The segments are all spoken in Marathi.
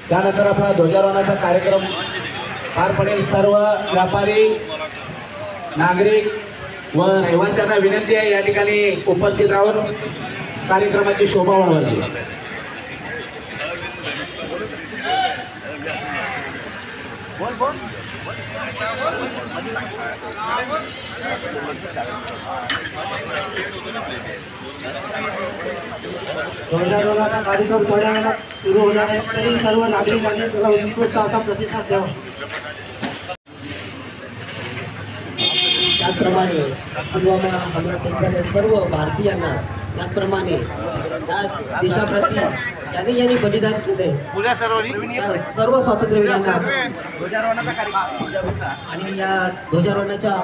त्यानंतर आपला ध्वजारोहणाचा कार्यक्रम पार पडेल। सर्व व्यापारी नागरिक व रहिवाशांना विनंती आहे या ठिकाणी उपस्थित राहून कार्यक्रमाची शोभा वाढवावी। ध्वजारोहणाचा कार्यक्रम थोड्या वेळात सुरू होणार आहे, तरी सर्व नागरिकांनी त्याला उत्स्फूर्त असा प्रतिसाद द्यावा। त्याचप्रमाणे पुलवामा हमल्याचे सर्व भारतीयांना त्याचप्रमाणे या देशाप्रती ज्यांनी बलिदान केले सर्व स्वातंत्र्यवीरांना आणि या ध्वजारोहणाच्या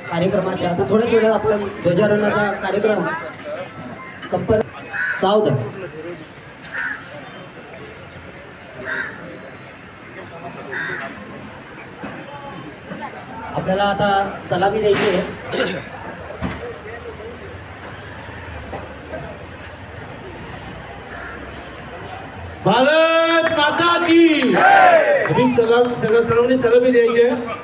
कार्यक्रमाच्या आता थोड्याच वेळात आपला ध्वजारोहणाचा कार्यक्रम संपन्न सावध। आपल्याला आता सलामी द्यायची आहे। भारत माता की जय। सर्वांनी सलामी द्यायची आहे।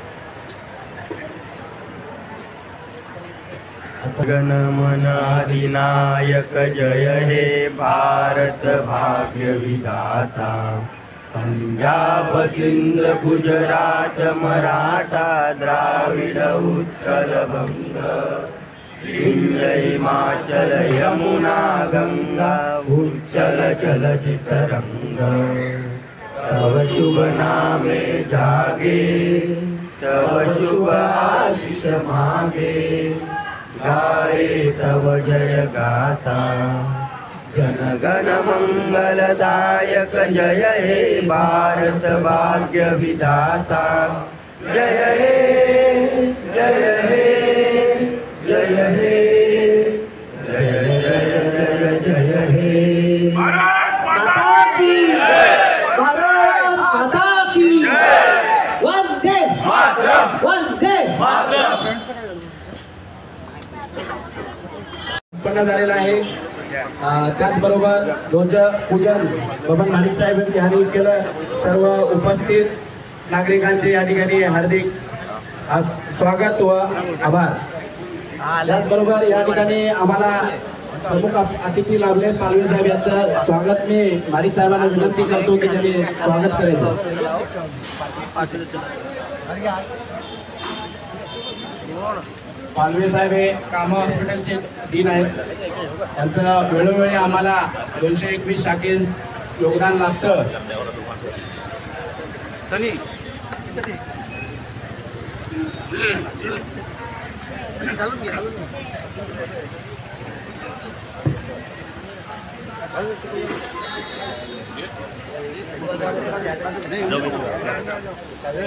गणमन अधिनायक जय हे भारत भाग्य विधाता। पंजाब सिंध गुजरात मराठा द्राविड उत्कल बंग विंध्य हिमाचल यमुना गंगा उच्चल जलचित रंग। तव शुभ नामे जागे तव शुभ आशीष मागे गाये तव जय गाथा। जनगण मंगलदायक जय हे भारत भाग्य विधाता। जय हे जय हे जय हे जय जय जय हे। भारत माता की वंदे मातरम वंदे मातरम। उत्पन्न झालेला आहे। त्याचबरोबर ध्वज पूजन बबन माणिक साहेब यांनी केलं। सर्व उपस्थित नागरिकांचे या ठिकाणी हार्दिक स्वागत व आभार। त्याचबरोबर या ठिकाणी आम्हाला प्रमुख अतिथी लाभले पालवे साहेब यांचं स्वागत मी माणिक साहेबांना विनंती करतो की त्यांनी स्वागत करायचं। पालवे साहेब हे काम हॉस्पिटलचे डीन आहेत। त्यांचं वेळोवेळी आम्हाला 221 शाखेत योगदान लागतं।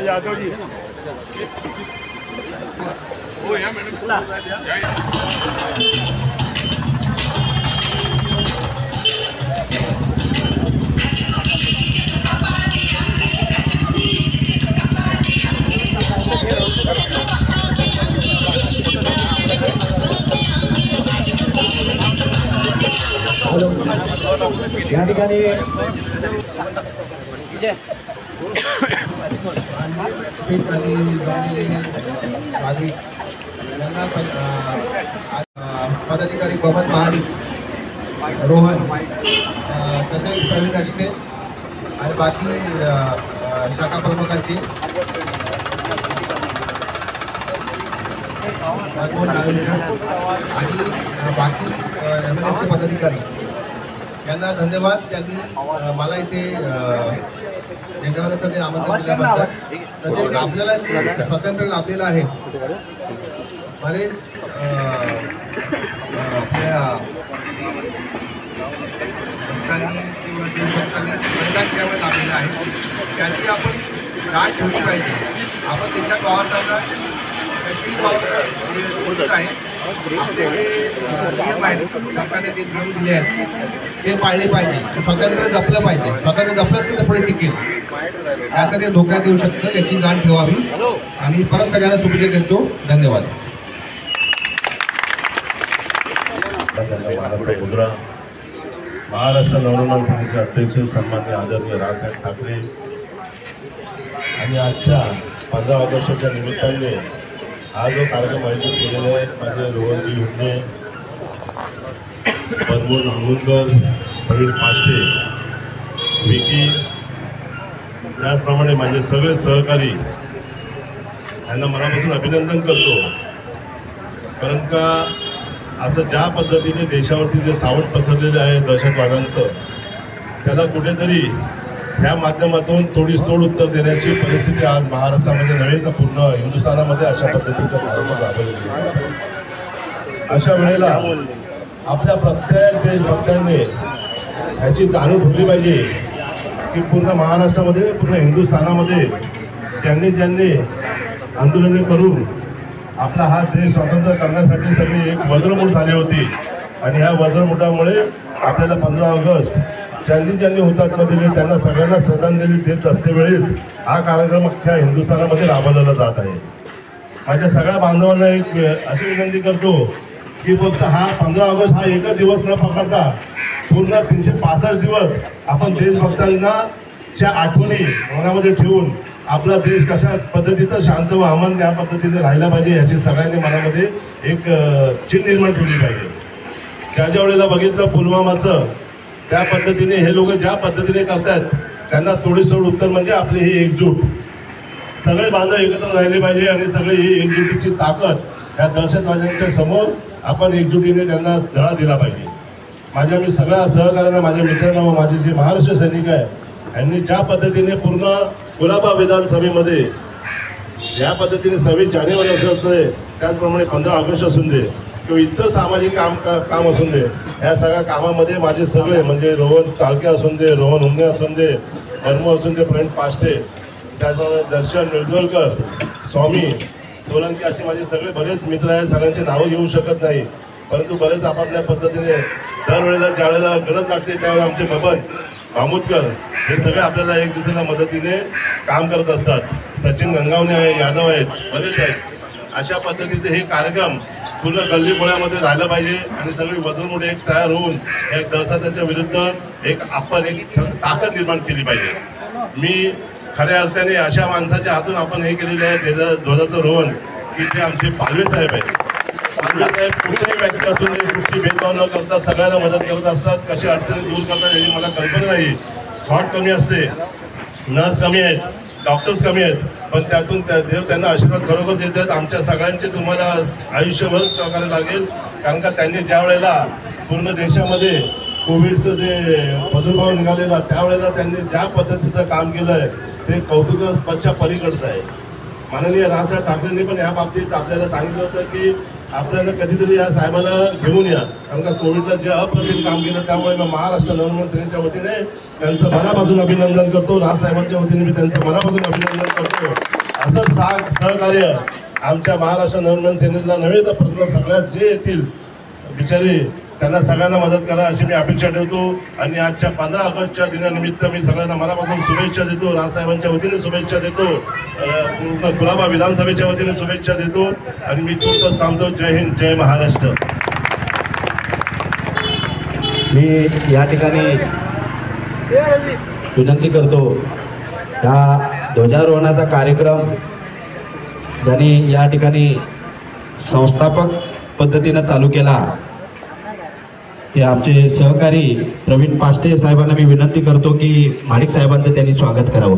यादव जी ओ या मैडम या ठिकाणी पदाधिकारी बबन महाडी रोहन तसेच प्रवीण अष्टे आणि बाकी शाखा प्रमुखांची आणि बाकी MLAचे पदाधिकारी यांना धन्यवाद। त्यांनी मला इथे नेण्यासाठी आमंत्रण दिल्याबद्दल। तसेच आपल्याला जे स्वातंत्र्य लाभलेलं आहे बरेच आपल्या संस्थांनी किंवा देशभक्तांनी बलिदान त्यावेळेस लाभलेलं आहे, त्याची आपण गाठ ठेवली पाहिजे। आपण देशात वावरताना कशी वावर आहे आपले जे नियम आहेत सरकारने जे नियम दिले आहेत ते पाळले पाहिजे। स्वातंत्र्य जपलं पाहिजे। स्वातंत्र्य जपलं तर पुढे टिकेल, आता ते धोक्यात येऊ शकतं, याची जाण ठेवावी। आणि परत सगळ्यांना शुभेच्छा देतो। धन्यवाद। महाराष्ट्र नवनिर्माण समितीचे अध्यक्ष सन्माननीय आदरणीय रावसाहेब ठाकरे आणि आजच्या 15 ऑगस्टच्या निमित्ताने हा जो कार्यक्रम आयोजित केलेला आहे माझे रोहनजी हुंडे, प्रमोद अंगुलकर, प्रवीण पाष्टे, विकी, त्याचप्रमाणे माझे सगळे सहकारी यांना मनापासून अभिनंदन करतो. कारण का असं ज्या पद्धतीने देशावरती जे सावट पसरलेलं आहे दहशतवादांचं, त्याला कुठेतरी ह्या माध्यमातून थोडी तोड उत्तर देण्याची परिस्थिती आज महाराष्ट्रामध्ये नव्हे तर पूर्ण हिंदुस्थानामध्ये अशा पद्धतीचं कार्यक्रम राबवलेलं आहे. अशा वेळेला आपल्या प्रत्येक देशभक्तांनी याची जाणीव ठेवली पाहिजे की पूर्ण महाराष्ट्रामध्ये पूर्ण हिंदुस्थानामध्ये ज्यांनी आंदोलने करून आपला हा देश स्वतंत्र करण्यासाठी सगळी एक वज्रमूठ झाली होती आणि ह्या वज्रमुठामुळे आपल्याला 15 ऑगस्ट ज्यांनी हुतात्मा दिले त्यांना सगळ्यांना श्रद्धांजली देत असतेवेळीच हा कार्यक्रम अख्ख्या हिंदुस्थानामध्ये राबवलेला जात आहे. माझ्या सगळ्या बांधवांना एक अशी विनंती करतो की फक्त हा 15 ऑगस्ट हा एकच दिवस न पकडता पूर्ण 365 दिवस आपण देशभक्तांना च्या आठवणी मनामध्ये ठेवून आपला देश कशा पद्धतीनं शांत व अमन या पद्धतीने राहिला पाहिजे याची सगळ्यांनी मनामध्ये एक चिन्ह निर्माण ठेवली पाहिजे. ज्या वेळेला बघितलं पुलवामाचं, त्या पद्धतीने हे लोक ज्या पद्धतीने करतात त्यांना थोडीसोड उत्तर म्हणजे आपली ही एकजूट, सगळे बांधव एकत्र राहिले पाहिजे आणि सगळे ही एकजुटीची ताकद या दहशतवाद्यांच्या समोर आपण एकजुटीने त्यांना धडा दिला पाहिजे. माझ्या मी सगळ्या सहकार्यांना, माझ्या मित्रांना व माझे जे महाराष्ट्र सैनिक आहे यांनी ज्या पद्धतीने पूर्ण कुलाबा विधानसभेमध्ये या पद्धतीने 26 जानेवारी असून दे, त्याचप्रमाणे 15 ऑगस्ट असून दे किंवा इतर सामाजिक काम असून दे, या सगळ्या कामामध्ये माझे सगळे म्हणजे रोहन चाळके असून दे, रोहन हुंडे असून दे, वर्म असून दे, प्रवीण पाष्टे, त्याचप्रमाणे दर्शन मिळगोलकर, स्वामी सोलंकी असे माझे सगळे बरेच मित्र आहेत. सगळ्यांचे नावं घेऊ शकत नाही, परंतु बरेच आपापल्या पद्धतीने दरवेळेला ज्यावेळेला गरज लागते त्यावेळेला आमचे बबन मामूदकर हे सगळे आपल्याला एक दुसऱ्याला मदतीने काम करत असतात. सचिन गंगावणे आहे, यादव आहेत, बरेच आहेत. अशा पद्धतीचे हे कार्यक्रम पूर्ण गल्लीबोळ्यामध्ये राहिलं पाहिजे आणि सगळी वजनमुळे एक तयार होऊन एक दहशताच्या विरुद्ध आपण एक ताकद निर्माण केली पाहिजे. मी खऱ्या अर्थाने अशा माणसाच्या हातून आपण हे केलेले आहे ध्वजाचं रोहन की ते आमचे पालवे साहेब आहेत. पालवे साहेब कुठच्याही व्यक्ती असून कुठची भेदभाव न करता सगळ्यांना मदत करत असतात. कशी अडचणी दूर करतात याची मला कल्पना नाही. थॉट कमी असते, नर्स कमी आहेत, डॉक्टर्स कमी आहेत, पण त्यातून देव त्यांना आशीर्वाद खरोखर देतात. आमच्या सगळ्यांचे तुम्हाला आयुष्यभर सहकार्य लागेल. कारण का त्यांनी ज्या वेळेला पूर्ण देशामध्ये कोविडचं जे प्रादुर्भाव निघालेला त्यावेळेला त्यांनी ज्या पद्धतीचं काम केलं आहे ते कौतुकाच्या पलीकडचं आहे. माननीय रावसाहेब ठाकरेंनी पण या बाबतीत आपल्याला सांगितलं होतं की आपल्याला कधीतरी या साहेबांना घेऊन या, कारण का कोविडला जे अप्रतिम काम केलं त्यामुळे मी महाराष्ट्र नवनिर्माण सेनेच्या वतीने त्यांचं मनापासून अभिनंदन करतो. रावसाहेबांच्या वतीने मी त्यांचं मनापासून अभिनंदन करतो. असं सहकार्य आमच्या महाराष्ट्र नवनिर्माण सेनेला नव्हे तर प्रथम सगळ्यात जे येतील बिचारे त्यांना सगळ्यांना मदत करा अशी मी अपेक्षा ठेवतो. आणि आजच्या 15 ऑगस्टच्या दिनानिमित्त मी सगळ्यांना मनापासून शुभेच्छा देतो. रावसाहेबांच्या वतीने शुभेच्छा देतो, पूर्ण कुलाबा विधानसभेच्या वतीने शुभेच्छा देतो आणि मी तुर्तच थांबतो. जय हिंद, जय महाराष्ट्र. मी या ठिकाणी विनंती करतो, या ध्वजारोहणाचा कार्यक्रम ज्यांनी या ठिकाणी संस्थापक पद्धतीनं चालू केला ते आमचे सहकारी प्रवीण पाष्टे साहेबांना मी विनंती करतो की माणिक साहेबांचं त्यांनी स्वागत करावं.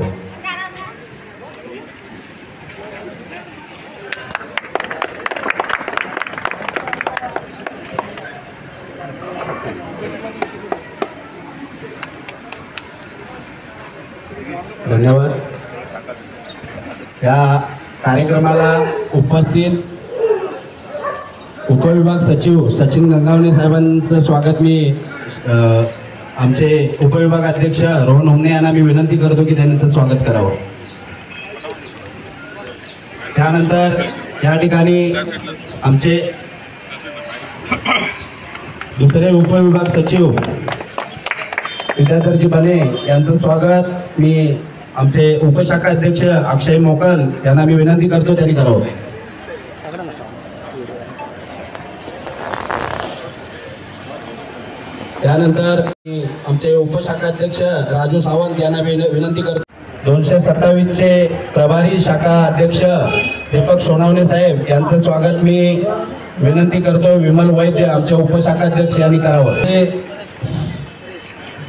धन्यवाद. या कार्यक्रमाला उपस्थित उपविभाग सचिव सचिन गंगावणे साहेबांचं स्वागत मी आमचे उपविभाग अध्यक्ष रोहन हुंडे यांना मी विनंती करतो की त्यांनी स्वागत करावं. त्यानंतर या ठिकाणी आमचे दुसरे उपविभाग सचिव विद्याधरजी बने यांचं स्वागत मी आमचे उपशाखा अध्यक्ष अक्षय मोकल यांना मी विनंती करतो त्यांनी करावं. त्यानंतर आमचे उपशाखाध्यक्ष राजू सावंत यांना विनंती करतो. 227चे प्रभारी शाखा अध्यक्ष दीपक सोनावणे साहेब यांचं स्वागत मी विनंती करतो. विमल वैद्य आमचे उपशाखाध्यक्ष यांनी करावं.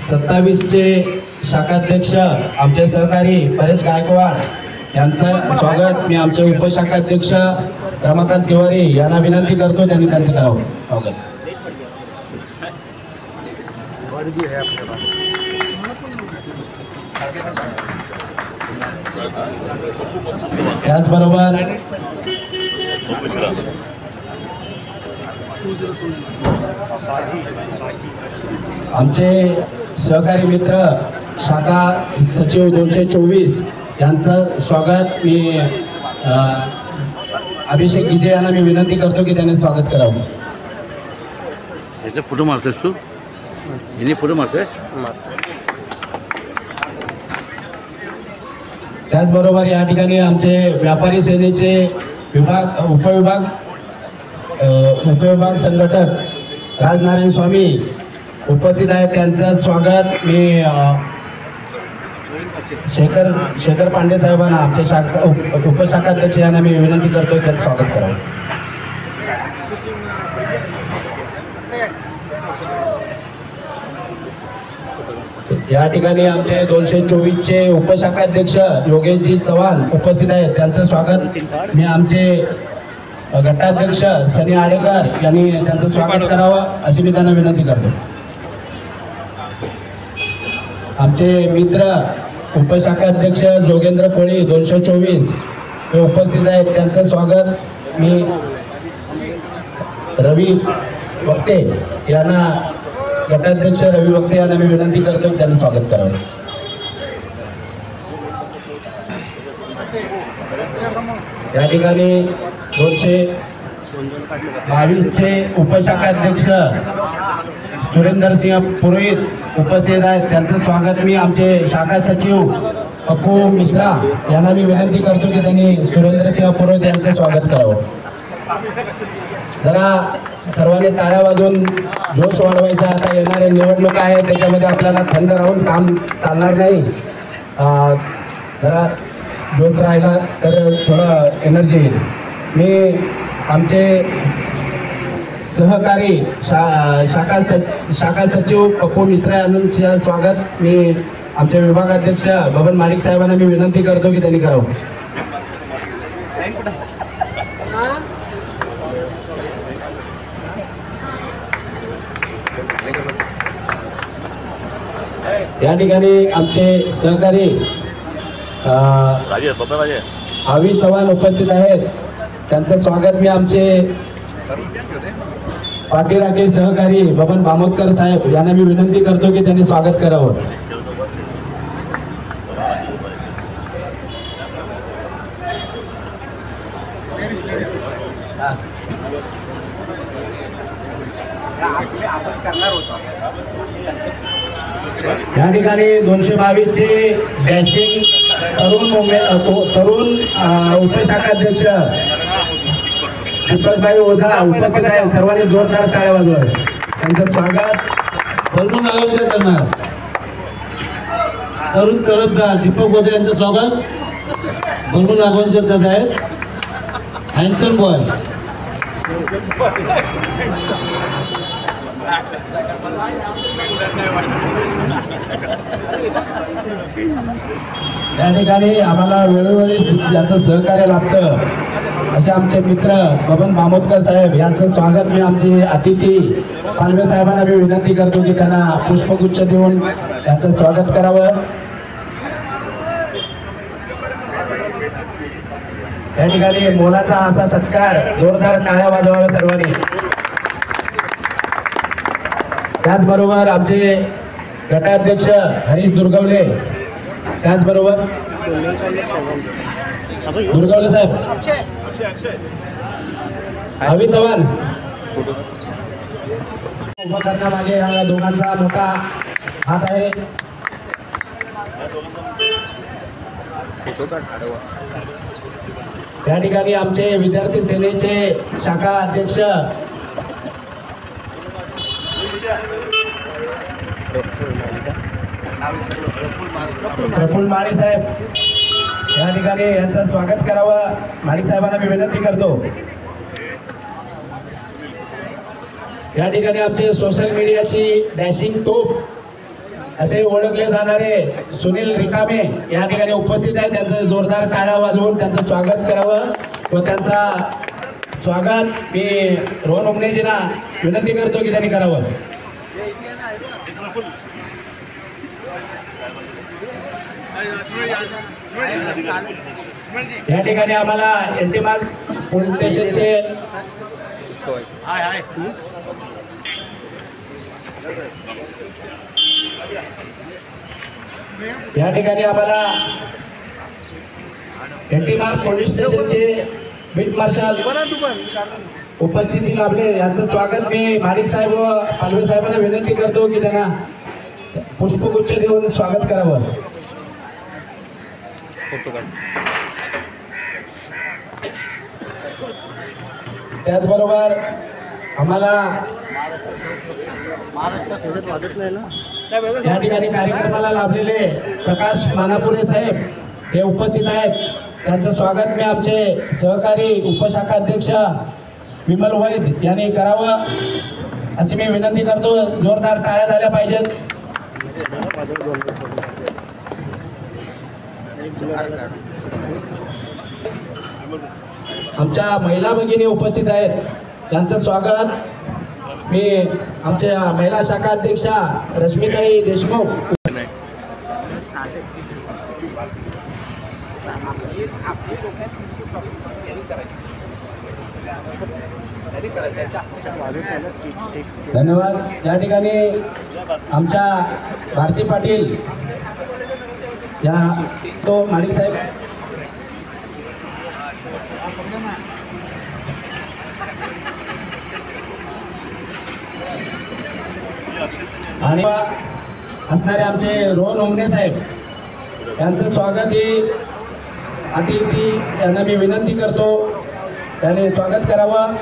27चे शाखाध्यक्ष आमचे सहकारी परेश गायकवाड यांचं स्वागत मी आमचे उपशाखाध्यक्ष रमाकांत तिवारी यांना विनंती करतो, त्यांनी त्यांचं करावं स्वागत. त्याचबरोबर आमचे सहकारी मित्र शाखा सचिव 224 यांचं स्वागत मी अभिषेक गिजे यांना मी विनंती करतो की त्यांनी स्वागत करावं. याचा फोटो मारतोस तू? हिने फोटो मारतोस? त्याचबरोबर या ठिकाणी आमचे व्यापारी सेनेचे उपविभाग संघटक राजनारायण स्वामी उपस्थित आहेत, त्यांचं स्वागत मी शेखर पांडे साहेबांना आमचे उपशाखाध्यक्ष यांना मी विनंती करतो त्यांचं स्वागत करावं. या ठिकाणी आमचे 224चे उपशाखाध्यक्ष योगेशजी चव्हाण उपस्थित आहेत, त्यांचं स्वागत मी आमचे गटाध्यक्ष सनी आडेकर यांनी त्यांचं स्वागत करावं अशी मी त्यांना विनंती करतो. आमचे मित्र उपशाखाध्यक्ष जोगेंद्र कोळी 224 हे उपस्थित आहेत, त्यांचं स्वागत मी रवी वक्ते यांना गटाध्यक्ष रवी वक्ते यांना मी विनंती करतो त्यांनी स्वागत करावं. या ठिकाणी 222चे उपशाखाध्यक्ष सुरेंद्रसिंह पुरोहित उपस्थित आहेत, त्यांचं स्वागत मी आमचे शाखा सचिव पप्पू मिश्रा यांना मी विनंती करतो की त्यांनी सुरेंद्रसिंह पुरोहित यांचं स्वागत करावं. जरा सर्वांनी टाळ्या वाजवून जोश वाढवायचा. आता येणारे निवडणूक आहे त्याच्यामध्ये आपल्याला थंड राहून काम चालणार नाही. जरा जोश राहिला तर थोडं एनर्जी येईल. मी आमचे सहकारी शाखा सचिव पप्पू मिश्रा यांचं स्वागत मी आमचे विभागाध्यक्ष बबन माणिक साहेबांना मी विनंती करतो की त्यांनी करावं. या ठिकाणी आमचे सहकारी आवी चव्हाण उपस्थित आहेत, त्यांचं स्वागत मी आमचे पाठीराखे सहकारी बबन बामोदकर साहेब यांना मी विनंती करतो की त्यांनी स्वागत करावं. या ठिकाणी 222चे डॅशिंग तरुण उपशाखाध्यक्ष दीपकभाई ओझा उपस्थित आहे, सर्वांनी जोरदार टाळ्या वाजवा. त्यांचं स्वागत बलवून आयोजन करणार तरुण तळपदार दीपक ओझा यांचं स्वागत बलवून आयोजन करत आहेत. हँडसम बॉय या ठिकाणी आम्हाला वेळोवेळी याचं सहकार्य लाभतं असे आमचे मित्र बबन बामोदकर साहेब यांचं स्वागत मी आमचे अतिथी पालवे साहेबांना मी विनंती करतो की त्यांना पुष्पगुच्छ देऊन यांचं स्वागत करावं. या ठिकाणी मोलाचा असा सत्कार जोरदार टाळ्या वाजवाव्या सर्वांनी. त्याचबरोबर आमचे गटाध्यक्ष हरीश दुर्गवले, त्याचबरोबर दुर्गवले साहेब अवी चव्हाण उभं करण्यामागे या दोघांचा मोठा हात आहे. त्या ठिकाणी आमचे विद्यार्थी सेनेचे शाखा अध्यक्ष प्रफुल्ल माळी साहेब या ठिकाणी यांचं स्वागत करावं माळी साहेबांना मी विनंती करतो। या ठिकाणी आमचे सोशल मीडियाची डॅशिंग तोप असे ओळखले जाणारे सुनील रिकामे या ठिकाणी उपस्थित आहेत। त्यांचं जोरदार टाळ्या वाजवून त्यांचं स्वागत करावं व त्यांचा स्वागत मी रोहन उमनेजींना विनंती करतो की त्यांनी करावं। या ठिकाणी आम्हाला एनटी मार्ग पोलीस स्टेशनचे या ठिकाणी आम्हाला एनटी मार्ग पोलीस स्टेशनचे बीट मार्शल उपस्थिती लाभले यांचं स्वागत मी माडिक साहेब व पालवे साहेबांना विनंती करतो की त्यांना पुष्पगुच्छ देऊन स्वागत करावं। त्याचबरोबर आम्हाला या ठिकाणी कार्यक्रमाला लाभलेले प्रकाश मानापुरे साहेब हे उपस्थित आहेत। त्यांचं स्वागत मी आमचे सहकारी उपशाखा अध्यक्ष विमल वैद यांनी करावं अशी मी विनंती करतो। जोरदार टाळ्या झाल्या पाहिजेत। आमच्या महिला भगिनी उपस्थित आहेत त्यांचं स्वागत मी आमच्या महिला शाखा अध्यक्षा रश्मिताई देशमुख धन्यवाद। या ठिकाणी आमच्या भारती पाटील या तो माडिक साहेब आणि असणारे आमचे रोहन उमने साहेब यांचं स्वागत हे अतिथी यांना मी विनंती करतो त्याने स्वागत करावं।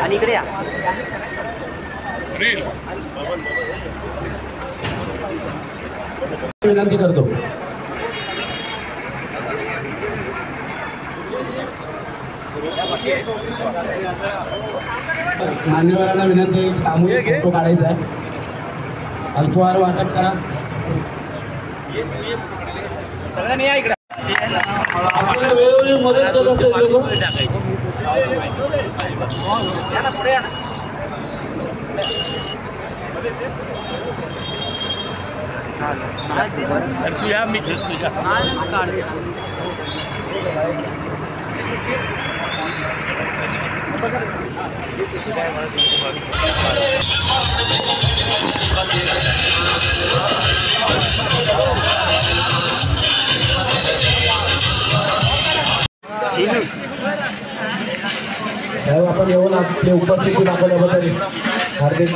आणि इकडे या विनंती करतो। मान्यवरांना विनंती सामूहिक फोटो काढायचा आहे। अल्पहार वाटप करा सगळ्यांनी या इकडे। वेळोवेळी मदत करत असतात लोक। तुझ्या मी तुझ्या आपण येऊन आपली उपस्थिती दाखवल्याबद्दल हार्दिक